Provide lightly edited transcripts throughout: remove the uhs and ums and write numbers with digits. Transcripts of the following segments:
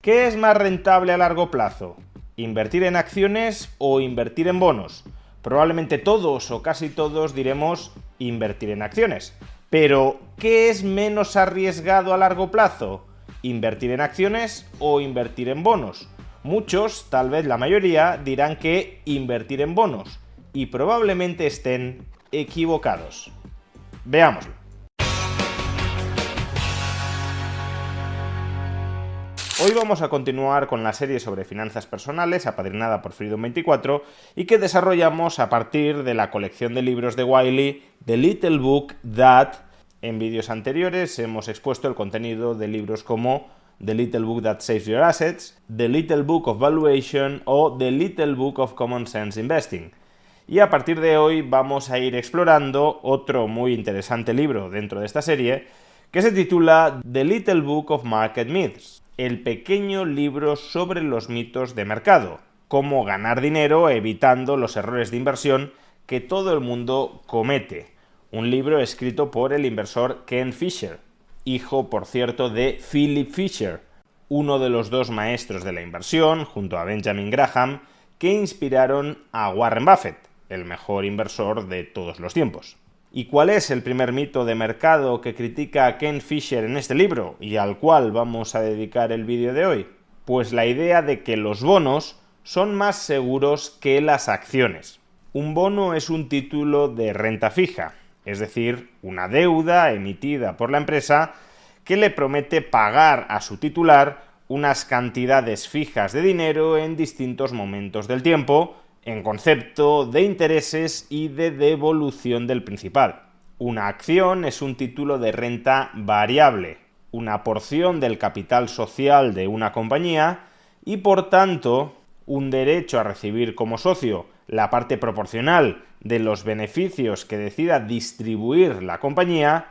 ¿Qué es más rentable a largo plazo? ¿Invertir en acciones o invertir en bonos? Probablemente todos o casi todos diremos invertir en acciones. Pero, ¿qué es menos arriesgado a largo plazo? ¿Invertir en acciones o invertir en bonos? Muchos, tal vez la mayoría, dirán que invertir en bonos, y probablemente estén equivocados. Veámoslo. Hoy vamos a continuar con la serie sobre finanzas personales, apadrinada por Freedom24, y que desarrollamos a partir de la colección de libros de Wiley, The Little Book That. En vídeos anteriores hemos expuesto el contenido de libros como The Little Book That Saves Your Assets, The Little Book of Valuation o The Little Book of Common Sense Investing. Y a partir de hoy vamos a ir explorando otro muy interesante libro dentro de esta serie, que se titula The Little Book of Market Myths, el pequeño libro sobre los mitos de mercado, cómo ganar dinero evitando los errores de inversión que todo el mundo comete. Un libro escrito por el inversor Ken Fisher, hijo, por cierto, de Philip Fisher, uno de los dos maestros de la inversión, junto a Benjamin Graham, que inspiraron a Warren Buffett, el mejor inversor de todos los tiempos. ¿Y cuál es el primer mito de mercado que critica a Ken Fisher en este libro y al cual vamos a dedicar el vídeo de hoy? Pues la idea de que los bonos son más seguros que las acciones. Un bono es un título de renta fija, es decir, una deuda emitida por la empresa que le promete pagar a su titular unas cantidades fijas de dinero en distintos momentos del tiempo, en concepto de intereses y de devolución del principal. Una acción es un título de renta variable, una porción del capital social de una compañía y, por tanto, un derecho a recibir como socio la parte proporcional de los beneficios que decida distribuir la compañía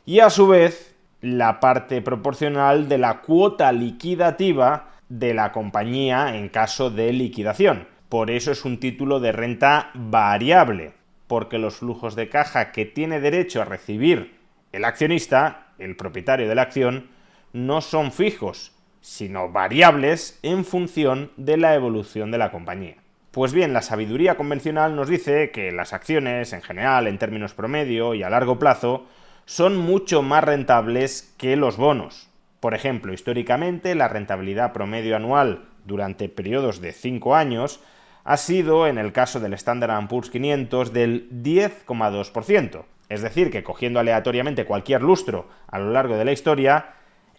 y, a su vez, la parte proporcional de la cuota liquidativa de la compañía en caso de liquidación. Por eso es un título de renta variable, porque los flujos de caja que tiene derecho a recibir el accionista, el propietario de la acción, no son fijos, sino variables en función de la evolución de la compañía. Pues bien, la sabiduría convencional nos dice que las acciones, en general, en términos promedio y a largo plazo, son mucho más rentables que los bonos. Por ejemplo, históricamente, la rentabilidad promedio anual durante periodos de 5 años ha sido, en el caso del Standard & Poor's 500, del 10,2%. Es decir, que cogiendo aleatoriamente cualquier lustro a lo largo de la historia,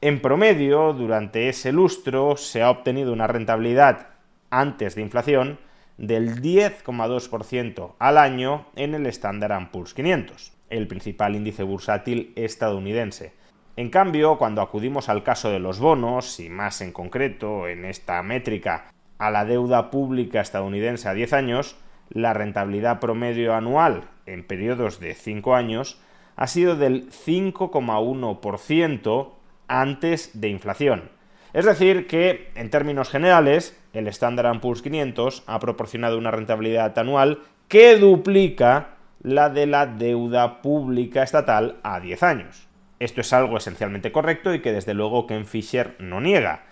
en promedio, durante ese lustro se ha obtenido una rentabilidad antes de inflación del 10,2% al año en el Standard & Poor's 500, el principal índice bursátil estadounidense. En cambio, cuando acudimos al caso de los bonos, y más en concreto en esta métrica a la deuda pública estadounidense a 10 años, la rentabilidad promedio anual en periodos de 5 años ha sido del 5,1% antes de inflación. Es decir que, en términos generales, el Standard & Poor's 500 ha proporcionado una rentabilidad anual que duplica la de la deuda pública estatal a 10 años. Esto es algo esencialmente correcto y que desde luego Ken Fisher no niega.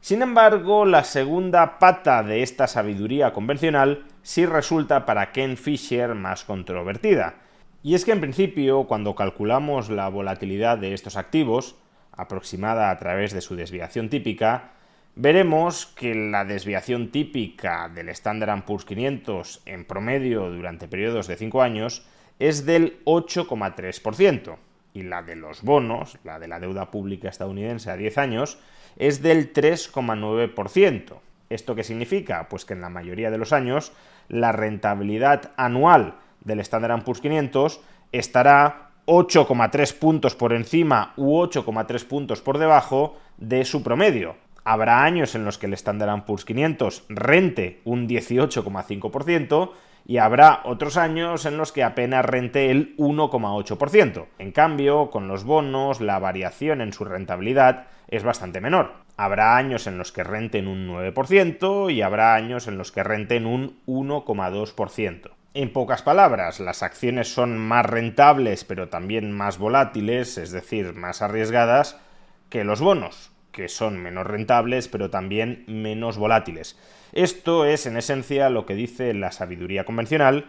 Sin embargo, la segunda pata de esta sabiduría convencional sí resulta para Ken Fisher más controvertida. Y es que en principio, cuando calculamos la volatilidad de estos activos, aproximada a través de su desviación típica, veremos que la desviación típica del Standard & Poor's 500 en promedio durante periodos de 5 años es del 8,3%. Y la de los bonos, la de la deuda pública estadounidense a 10 años, es del 3,9%. ¿Esto qué significa? Pues que en la mayoría de los años la rentabilidad anual del Standard & Poor's 500 estará 8,3 puntos por encima u 8,3 puntos por debajo de su promedio. Habrá años en los que el Standard & Poor's 500 rente un 18,5%, y habrá otros años en los que apenas rente el 1,8%. En cambio, con los bonos, la variación en su rentabilidad es bastante menor. Habrá años en los que renten un 9% y habrá años en los que renten un 1,2%. En pocas palabras, las acciones son más rentables, pero también más volátiles, es decir, más arriesgadas, que los bonos. que son menos rentables, pero también menos volátiles. Esto es, en esencia, lo que dice la sabiduría convencional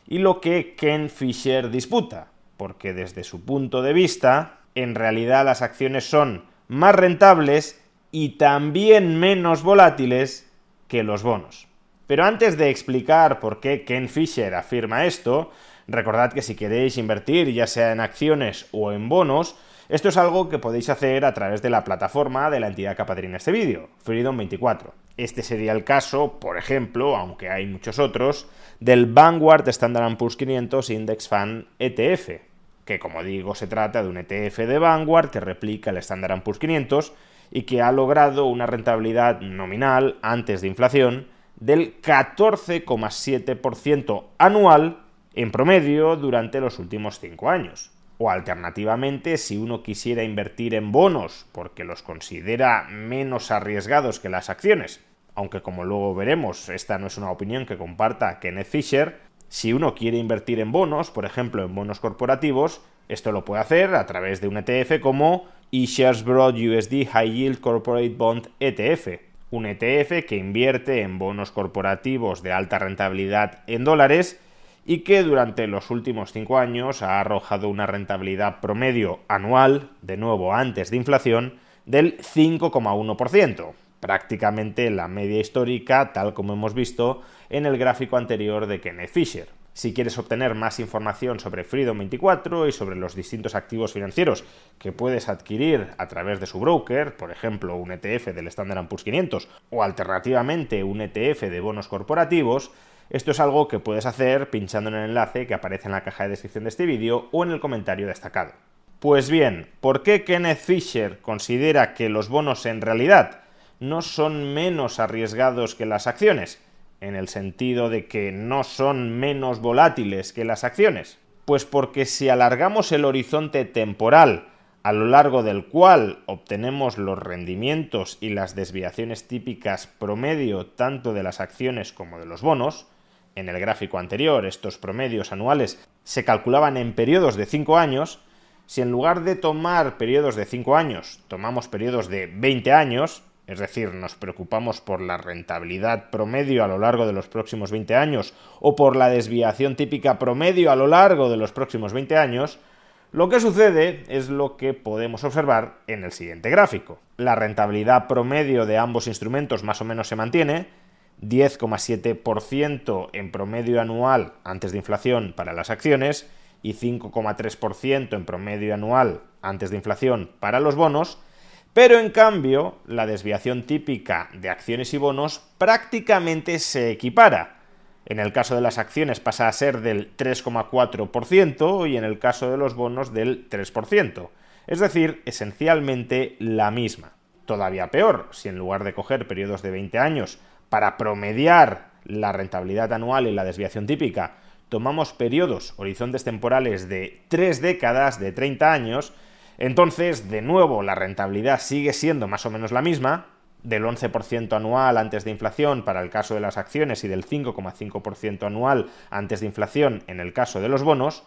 y lo que Ken Fisher disputa, porque desde su punto de vista, en realidad las acciones son más rentables y también menos volátiles que los bonos. Pero antes de explicar por qué Ken Fisher afirma esto, recordad que si queréis invertir ya sea en acciones o en bonos, esto es algo que podéis hacer a través de la plataforma de la entidad que apadrina este vídeo, Freedom24. Este sería el caso, por ejemplo, aunque hay muchos otros, del Vanguard Standard & Poor's 500 Index Fund ETF, que como digo se trata de un ETF de Vanguard que replica el Standard & Poor's 500 y que ha logrado una rentabilidad nominal antes de inflación del 14,7% anual en promedio durante los últimos 5 años. O alternativamente, si uno quisiera invertir en bonos porque los considera menos arriesgados que las acciones, aunque como luego veremos, esta no es una opinión que comparta Kenneth Fisher, si uno quiere invertir en bonos, por ejemplo en bonos corporativos, esto lo puede hacer a través de un ETF como eShares Broad USD High Yield Corporate Bond ETF, un ETF que invierte en bonos corporativos de alta rentabilidad en dólares y que durante los últimos 5 años ha arrojado una rentabilidad promedio anual, de nuevo antes de inflación, del 5,1%, prácticamente la media histórica tal como hemos visto en el gráfico anterior de Kenneth Fisher. Si quieres obtener más información sobre Freedom24 y sobre los distintos activos financieros que puedes adquirir a través de su broker, por ejemplo un ETF del Standard & Poor's 500 o alternativamente un ETF de bonos corporativos, esto es algo que puedes hacer pinchando en el enlace que aparece en la caja de descripción de este vídeo o en el comentario destacado. Pues bien, ¿por qué Kenneth Fisher considera que los bonos en realidad no son menos arriesgados que las acciones? En el sentido de que no son menos volátiles que las acciones. Pues porque si alargamos el horizonte temporal a lo largo del cual obtenemos los rendimientos y las desviaciones típicas promedio tanto de las acciones como de los bonos, en el gráfico anterior estos promedios anuales se calculaban en periodos de 5 años, si en lugar de tomar periodos de 5 años tomamos periodos de 20 años, es decir, nos preocupamos por la rentabilidad promedio a lo largo de los próximos 20 años o por la desviación típica promedio a lo largo de los próximos 20 años, lo que sucede es lo que podemos observar en el siguiente gráfico. La rentabilidad promedio de ambos instrumentos más o menos se mantiene, 10,7% en promedio anual antes de inflación para las acciones y 5,3% en promedio anual antes de inflación para los bonos, pero en cambio la desviación típica de acciones y bonos prácticamente se equipara. En el caso de las acciones pasa a ser del 3,4% y en el caso de los bonos del 3%. Es decir, esencialmente la misma. Todavía peor, si en lugar de coger periodos de 20 años para promediar la rentabilidad anual y la desviación típica, tomamos periodos, horizontes temporales de 3 décadas, de 30 años, entonces, de nuevo, la rentabilidad sigue siendo más o menos la misma, del 11% anual antes de inflación para el caso de las acciones y del 5,5% anual antes de inflación en el caso de los bonos,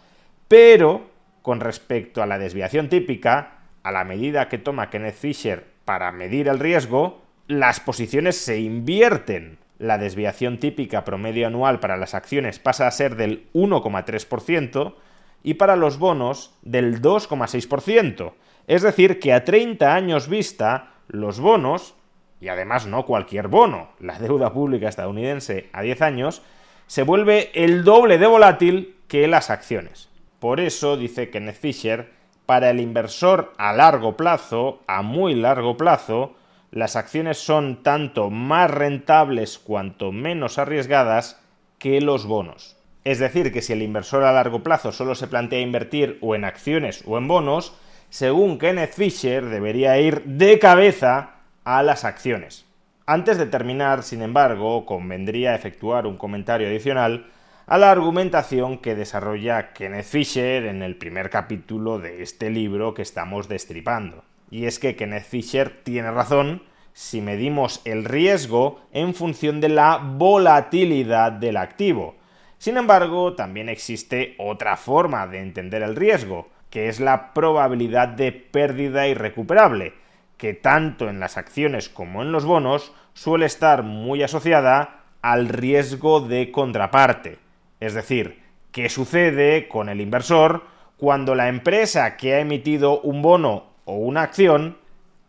pero con respecto a la desviación típica, a la medida que toma Kenneth Fisher para medir el riesgo, las posiciones se invierten. La desviación típica promedio anual para las acciones pasa a ser del 1,3%, y para los bonos del 2,6%. Es decir, que a 30 años vista, los bonos, y además no cualquier bono, la deuda pública estadounidense a 10 años, se vuelve el doble de volátil que las acciones. Por eso, dice Kenneth Fisher, para el inversor a largo plazo, a muy largo plazo, las acciones son tanto más rentables cuanto menos arriesgadas que los bonos. Es decir, que si el inversor a largo plazo solo se plantea invertir o en acciones o en bonos, según Kenneth Fisher debería ir de cabeza a las acciones. Antes de terminar, sin embargo, convendría efectuar un comentario adicional a la argumentación que desarrolla Kenneth Fisher en el primer capítulo de este libro que estamos destripando. Y es que Kenneth Fisher tiene razón si medimos el riesgo en función de la volatilidad del activo. Sin embargo, también existe otra forma de entender el riesgo, que es la probabilidad de pérdida irrecuperable, que tanto en las acciones como en los bonos suele estar muy asociada al riesgo de contraparte. Es decir, ¿qué sucede con el inversor cuando la empresa que ha emitido un bono o una acción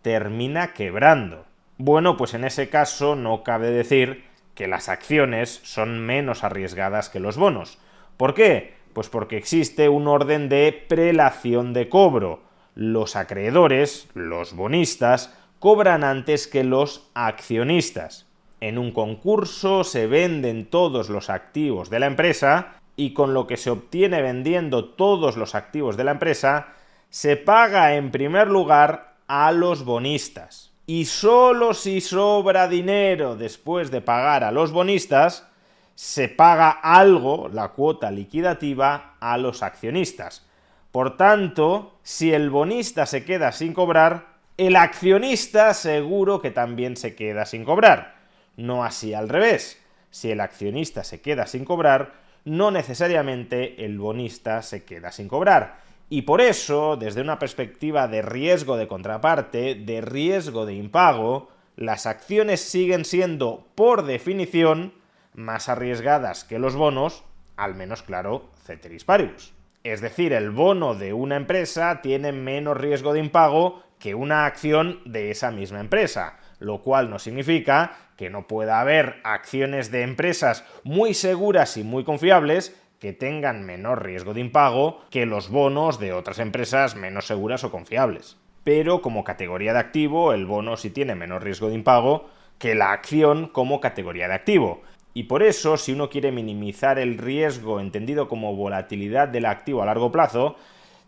termina quebrando? Bueno, pues en ese caso no cabe decir que las acciones son menos arriesgadas que los bonos. ¿Por qué? Pues porque existe un orden de prelación de cobro. Los acreedores, los bonistas, cobran antes que los accionistas. En un concurso se venden todos los activos de la empresa y con lo que se obtiene vendiendo todos los activos de la empresa, se paga en primer lugar a los bonistas. Y solo si sobra dinero después de pagar a los bonistas, se paga algo, la cuota liquidativa, a los accionistas. Por tanto, si el bonista se queda sin cobrar, el accionista seguro que también se queda sin cobrar. No así al revés. Si el accionista se queda sin cobrar, no necesariamente el bonista se queda sin cobrar. Y por eso, desde una perspectiva de riesgo de contraparte, de riesgo de impago, las acciones siguen siendo, por definición, más arriesgadas que los bonos, al menos claro, ceteris paribus. Es decir, el bono de una empresa tiene menos riesgo de impago que una acción de esa misma empresa, lo cual no significa que no pueda haber acciones de empresas muy seguras y muy confiables que tengan menor riesgo de impago que los bonos de otras empresas menos seguras o confiables. Pero como categoría de activo, el bono sí tiene menor riesgo de impago que la acción como categoría de activo. Y por eso, si uno quiere minimizar el riesgo entendido como volatilidad del activo a largo plazo,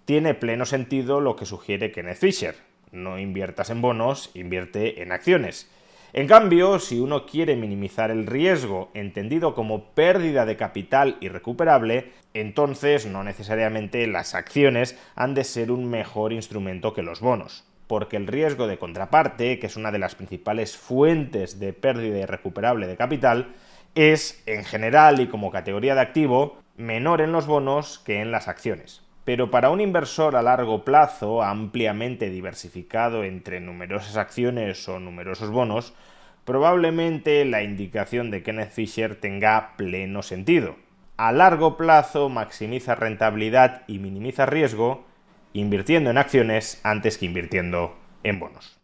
tiene pleno sentido lo que sugiere Kenneth Fisher. No inviertas en bonos, invierte en acciones. En cambio, si uno quiere minimizar el riesgo entendido como pérdida de capital irrecuperable, entonces no necesariamente las acciones han de ser un mejor instrumento que los bonos. Porque el riesgo de contraparte, que es una de las principales fuentes de pérdida irrecuperable de capital, es, en general y como categoría de activo, menor en los bonos que en las acciones. Pero para un inversor a largo plazo, ampliamente diversificado entre numerosas acciones o numerosos bonos, probablemente la indicación de Kenneth Fisher tenga pleno sentido. A largo plazo maximiza rentabilidad y minimiza riesgo invirtiendo en acciones antes que invirtiendo en bonos.